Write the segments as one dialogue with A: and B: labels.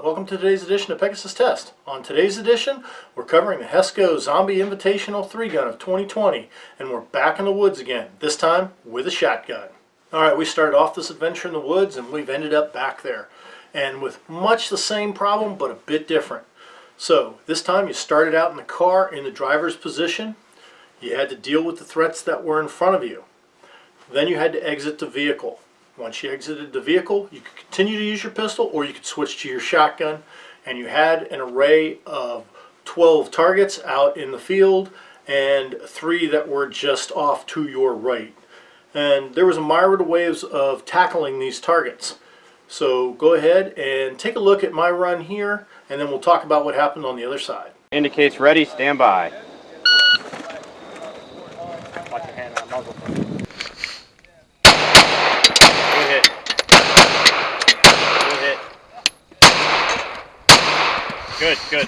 A: welcome to today's edition of Pegasus Test. On today's edition, we're covering the Hesco Zombie Invitational 3-gun of 2020, and we're back in the woods again, this time with a shotgun. Alright, we started off this adventure in the woods and we've ended up back there, and with much the same problem but a bit different. So, this time you started out in the car in the driver's position. You had to deal with the threats that were in front of you. Then you had to exit the vehicle. Once you exited the vehicle, you could continue to use your pistol or you could switch to your shotgun, and you had an array of 12 targets out in the field and 3 that were just off to your right. And there was a myriad of ways of tackling these targets. So go ahead and take a look at my run here, and then we'll talk about what happened on the other side.
B: Indicates ready, stand by.
A: Watch your hand on the muzzle.
B: Good, good.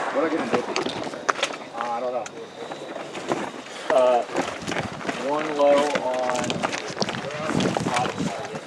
C: What are I gonna do?
A: I don't know. One low on bottom target.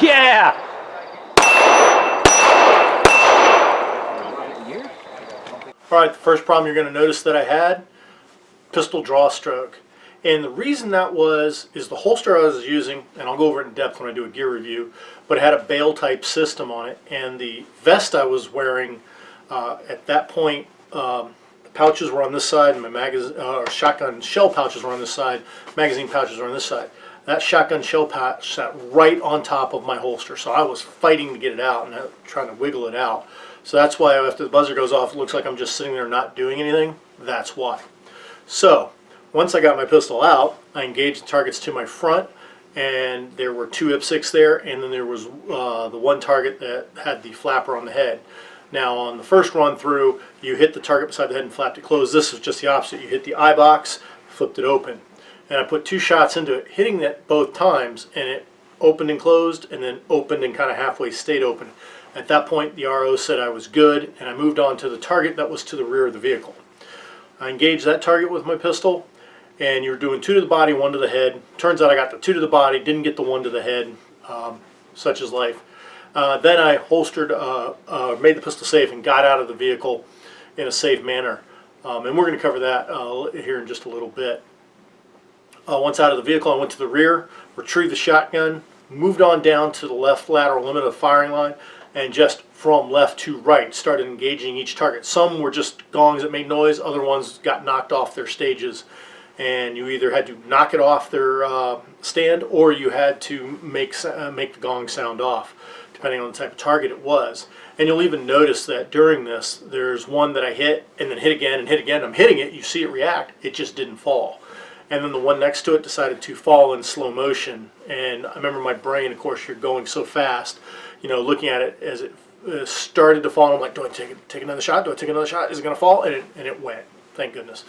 B: Yeah!
A: Alright, the first problem you're going to notice that I had, pistol draw stroke. And the reason that is the holster I was using, and I'll go over it in depth when I do a gear review, but it had a bail type system on it, and the vest I was wearing at that point, the pouches were on this side, and my shotgun shell pouches were on this side, magazine pouches were on this side. That shotgun shell pouch sat right on top of my holster, so I was fighting to get it out and trying to wiggle it out. So that's why after the buzzer goes off, it looks like I'm just sitting there not doing anything. That's why. So once I got my pistol out, I engaged the targets to my front, and there were 2 IPSCs there, and then there was the one target that had the flapper on the head. Now on the first run through, you hit the target beside the head and flapped it closed. This is just the opposite. You hit the eye box, flipped it open. And I put 2 shots into it, hitting that both times, and it opened and closed, and then opened and kind of halfway stayed open. At that point, the RO said I was good, and I moved on to the target that was to the rear of the vehicle. I engaged that target with my pistol, and you're doing 2 to the body, 1 to the head. Turns out I got the 2 to the body, didn't get the 1 to the head, such is life. Then I holstered, made the pistol safe, and got out of the vehicle in a safe manner. And we're going to cover that here in just a little bit. Once out of the vehicle, I went to the rear, retrieved the shotgun, moved on down to the left lateral limit of the firing line, and just from left to right started engaging each target. Some were just gongs that made noise, other ones got knocked off their stages, and you either had to knock it off their stand or you had to make the gong sound off, depending on the type of target it was. And you'll even notice that during this, there's one that I hit and then hit again and hit again. I'm hitting it, you see it react, it just didn't fall. And then the one next to it decided to fall in slow motion. And I remember my brain, of course, you're going so fast, you know, looking at it as it started to fall. I'm like, do I take another shot? Do I take another shot? Is it going to fall? And it went, thank goodness.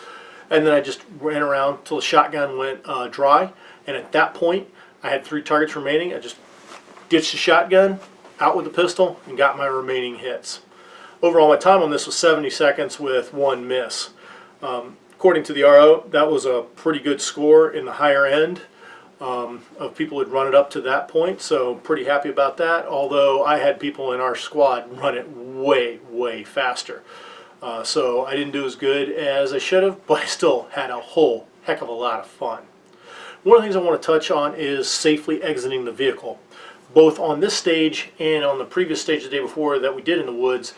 A: And then I just ran around till the shotgun went dry. And at that point, I had 3 targets remaining. I just ditched the shotgun, out with the pistol, and got my remaining hits. Overall, my time on this was 70 seconds with 1 miss. According to the RO, that was a pretty good score in the higher end of people who'd run it up to that point, so pretty happy about that, although I had people in our squad run it way, way faster. So I didn't do as good as I should have, but I still had a whole heck of a lot of fun. One of the things I want to touch on is safely exiting the vehicle. Both on this stage and on the previous stage the day before that we did in the woods,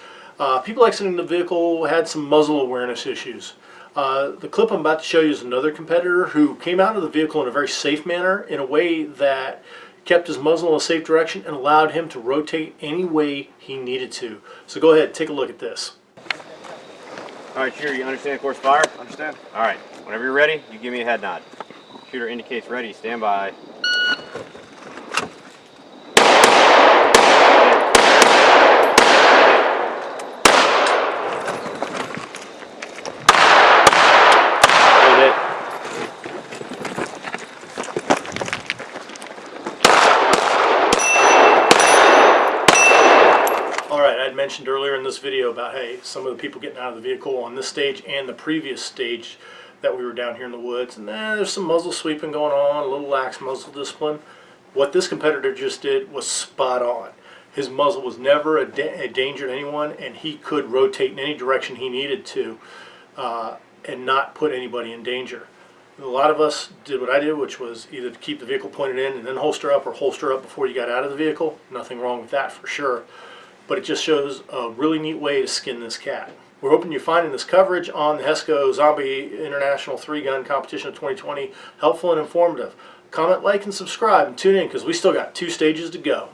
A: people exiting the vehicle had some muzzle awareness issues. The clip I'm about to show you is another competitor who came out of the vehicle in a very safe manner, in a way that kept his muzzle in a safe direction and allowed him to rotate any way he needed to. So go ahead, take a look at this.
B: All right, Shooter, you understand course fire?
C: Understand.
B: All right, whenever you're ready, you give me a head nod. Shooter indicates ready, stand by. Hold it.
A: Alright, I had mentioned earlier in this video about, hey, some of the people getting out of the vehicle on this stage and the previous stage that we were down here in the woods, and there's some muzzle sweeping going on, a little lax muzzle discipline. What this competitor just did was spot on. His muzzle was never a danger to anyone, and he could rotate in any direction he needed to and not put anybody in danger. A lot of us did what I did, which was either to keep the vehicle pointed in and then holster up, or holster up before you got out of the vehicle. Nothing wrong with that for sure. But it just shows a really neat way to skin this cat. We're hoping you're finding this coverage on the Hesco Zombie International 3-Gun Competition of 2020 helpful and informative. Comment, like, and subscribe, and tune in because we still got 2 stages to go.